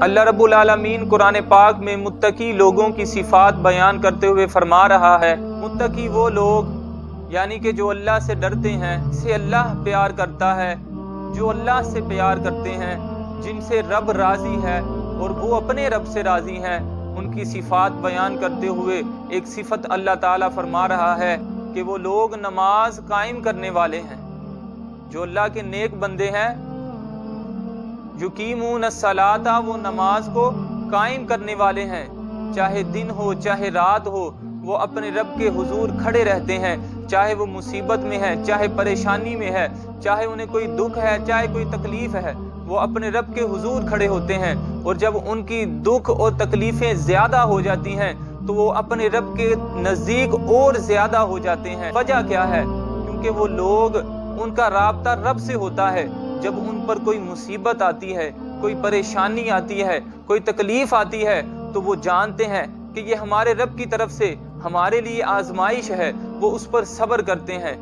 اللہ رب العالمین قرآن پاک میں متقی لوگوں کی صفات بیان کرتے ہوئے فرما رہا ہے، متقی وہ لوگ یعنی کہ جو اللہ سے ڈرتے ہیں، سے اللہ پیار کرتا ہے، جو اللہ سے پیار کرتے ہیں، جن سے رب راضی ہے اور وہ اپنے رب سے راضی ہیں، ان کی صفات بیان کرتے ہوئے ایک صفت اللہ تعالیٰ فرما رہا ہے کہ وہ لوگ نماز قائم کرنے والے ہیں، جو اللہ کے نیک بندے ہیں، یقیمون الصلاۃ، وہ نماز کو قائم کرنے والے ہیں، چاہے دن ہو چاہے رات ہو، وہ اپنے رب کے حضور کھڑے رہتے ہیں، چاہے وہ مصیبت میں ہے، چاہے پریشانی میں ہے، چاہے انہیں کوئی دکھ ہے، چاہے کوئی تکلیف ہے، وہ اپنے رب کے حضور کھڑے ہوتے ہیں، اور جب ان کی دکھ اور تکلیفیں زیادہ ہو جاتی ہیں تو وہ اپنے رب کے نزدیک اور زیادہ ہو جاتے ہیں۔ وجہ کیا ہے؟ کیونکہ وہ لوگ، ان کا رابطہ رب سے ہوتا ہے۔ جب ان پر کوئی مصیبت آتی ہے، کوئی پریشانی آتی ہے، کوئی تکلیف آتی ہے، تو وہ جانتے ہیں کہ یہ ہمارے رب کی طرف سے ہمارے لیے آزمائش ہے، وہ اس پر صبر کرتے ہیں،